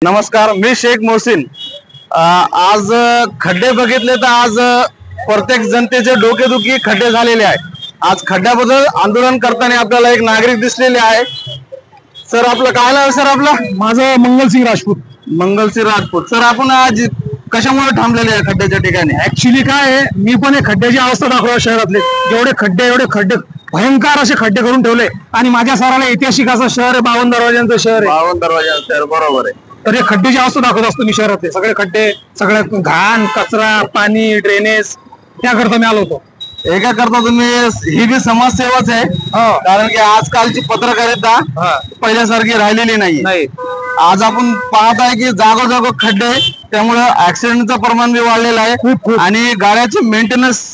नमस्कार, मी शेख मोहसिन। आज खड्डे बघितले तर आज प्रत्येक जनतेचे डोकेदुखी खड्डे झालेले आहे। आज खड्ड्याबद्दल आंदोलन करताना आपल्याला एक नागरिक दिसलेले आहे। सर, आपलं काय नाव सर? आपलं माझं मंगलसिंग राजपूत। मंगलसिंग राजपूत। सर, आपण आज कशामुळे थांबलेले आहे खड्ड्याच्या ठिकाणी? ऍक्च्युली काय आहे, मी पण एक खड्ड्याची अवस्था दाखवला शहरातले। एवढे खड्डे भयंकर असे खड्डे करून ठेवले आणि माझ्या सराला ऐतिहासिक असं शहर आहे, 52 दरवाज्यांचं शहर आहे। 52 दरवाज्यांचं शहर, बरोबर आहे। तर हे खड्ड्याची अवस्था दाखवत असतो मी शहरातले सगळे खड्डे, सगळ्यात घाण, कचरा, पाणी, ड्रेनेज, त्याकरता मी आलो होतो। एका करता तुम्ही ही बी समाजसेवाच आहे, कारण की आजकालची पत्रकारिता पहिल्यासारखी राहिलेली नाही। आज आपण पाहत आहे की जागोजागो खड्डे, त्यामुळे ऍक्सिडेंटचं प्रमाण बी वाढलेलं आहे आणि गाड्याचे मेंटेनन्स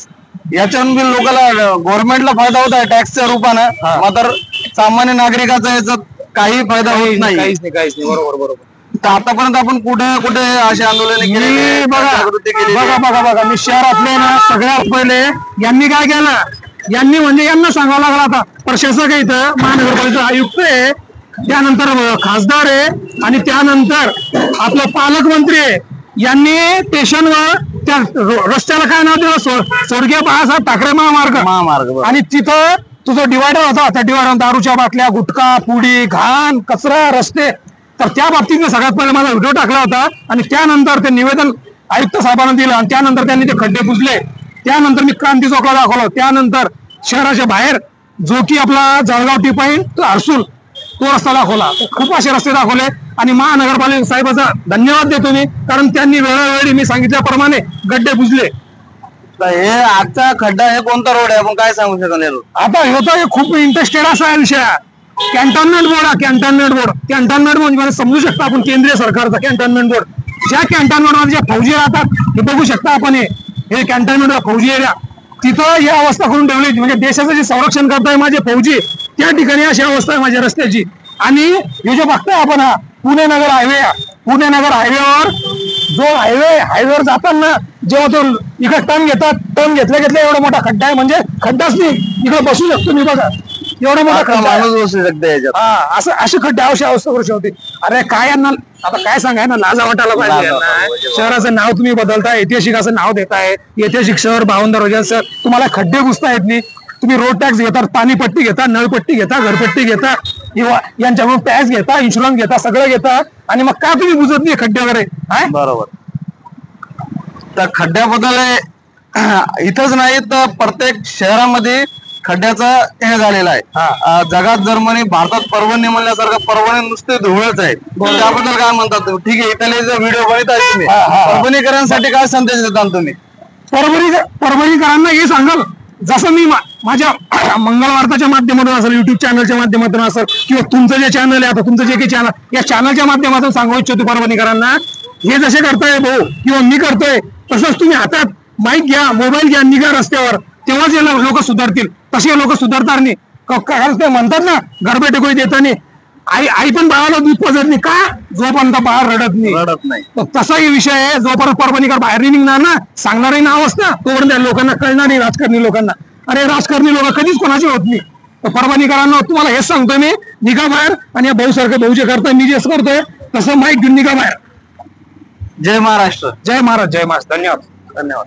याच्यातून बी लोकांना, गव्हर्नमेंटला फायदा होत आहे टॅक्सच्या रूपानं, मात्र सामान्य नागरिकाचा याच्यात काही फायदा होत नाही। काहीच नाही। बरोबर। तर आतापर्यंत आपण कुठे कुठे असे आंदोलन केले? बघा, मी शहरातले ना सगळ्यात पहिले यांनी काय केलं, म्हणजे यांना सांगावं लागलं। आता प्रशासक आहे, इथं महानगरपालिका आयुक्त आहे, त्यानंतर खासदार आहे आणि त्यानंतर आपलं पालकमंत्री आहे। यांनी स्टेशनवर त्या रस्त्याला काय नाव दिलं, स्वर्गीय बाळासाहेब ठाकरे महामार्ग, आणि तिथं तुझा डिवायडर होता, त्या डिवायडर दारूच्या बाटल्या, गुटखा, पुडी, घाण, कचरा, रस्ते, तर त्या बाबतीत मी सगळ्यात पहिले माझा व्हिडिओ टाकला होता आणि त्यानंतर ते निवेदन आयुक्त साहेबांना दिलं आणि त्यानंतर त्यांनी ते खड्डे पुसले। त्यानंतर मी क्रांती चौकला दाखवलं, त्यानंतर शहराच्या बाहेर जो की आपला जळगाव टिपाईन तो हर्सुल तो रस्ता दाखवला। खूप असे रस्ते दाखवले आणि महानगरपालिका साहेबाचा धन्यवाद देतो मी, कारण त्यांनी वेळोवेळी मी सांगितल्याप्रमाणे गड्डे पुसले। हे आजचा खड्डा हे कोणता रोड आहे, आपण काय सांगू शकतो? आता होतं हे खूप इंटरेस्टेड असा आहे विषय, कॅन्टोन्मेंट बोर्ड म्हणजे समजू शकता आपण, केंद्रीय सरकारचा कॅन्टोन्मेंट बोर्ड। ज्या कॅन्टोन्मेंट मध्ये ज्या फौजी राहतात हे बघू शकता आपण, हे कॅन्टोन्मेंट फौजी एरिया, तिथं ही अवस्था करून ठेवली। म्हणजे देशाचं जे संरक्षण करताय माझे फौजी, त्या ठिकाणी अशी अवस्था आहे माझ्या रस्त्याची। आणि हे जे बघताय आपण, हा पुणे नगर हायवेवर जो हायवेवर जाताना जेव्हा तो इकडे टर्न घेतल्या एवढा मोठा खड्डा आहे, म्हणजे खड्डाच नाही, इकडे बसू शकतो मी, बघा एवढा मोठा खड्डा, माणूस बसू शकतो। अशी खड्डे अवस्था करू शकते। अरे काय यांना आता काय सांगाय ना, लाजा वाटायला पाहिजे। शहराचं नाव तुम्ही बदलताय, ऐतिहासिक असं नाव देताय, ऐतिहासिक शहर, 52 दरवाज्यांचं, तुम्हाला खड्डे घुसता येत नाही। तुम्ही रोड टॅक्स घेता, पाणीपट्टी घेता, नळपट्टी घेता, घरपट्टी घेता, किंवा यांच्याकडून टॅक्स घेता, इन्शुरन्स घेता, सगळं घेता, आणि मग का तुम्ही बुजत नाही खड्डे वगैरे? बरोबर। तर खड्ड्याबद्दल इथंच नाही तर प्रत्येक शहरामध्ये खड्ड्याचं हे झालेलं आहे। जगात जर्मनी, भारतात परभणी म्हणल्यासारखं परभणी नुसते धुळच आहे। त्याबद्दल काय म्हणतात? ठीक आहे, इथले व्हिडिओ बनवताय तुम्ही, परभणीकरांसाठी काय संदेश देता तुम्ही? परभणीकरांना हे सांगाल, जसं मी माझ्या मंगळवार्ताच्या माध्यमातून असेल, युट्यूब चॅनलच्या माध्यमातून असेल, किंवा तुमचं जे चॅनल आहे, आता तुमचं जे काही चॅनल, या चॅनलच्या माध्यमातून सांगू इच्छितो परभणीकरांना, हे जसे करताय भाऊ किंवा मी करतोय, तसंच तुम्ही हातात माईक घ्या, मोबाईल घ्या, निघा रस्त्यावर, तेव्हाच लोक सुधारतील। तसे लोक सुधारणार नाही। ते म्हणतात ना, गरबे कोणी देताना आई पण बाळाला दूध पाजत नाही, का? जोपर्यंत बाळ रडत नाही। तसाही विषय आहे, जोपर्यंत परभणीकर बाहेर नाही निघणार ना, सांगणारही नाव असतं, तोपर्यंत लोकांना कळणार नाही, राजकारणी लोकांना। अरे राजकारणी लोक कधीच कोणाचे होत नाही। परभणीकरांना तुम्हाला हेच सांगतोय मी, निघा बाहेर, आणि या भाऊसारखे भाऊचे करतोय, मी जे करतोय तसं माईक घेऊन निघा बाहेर। जय महाराष्ट्र। जय महाराज। धन्यवाद।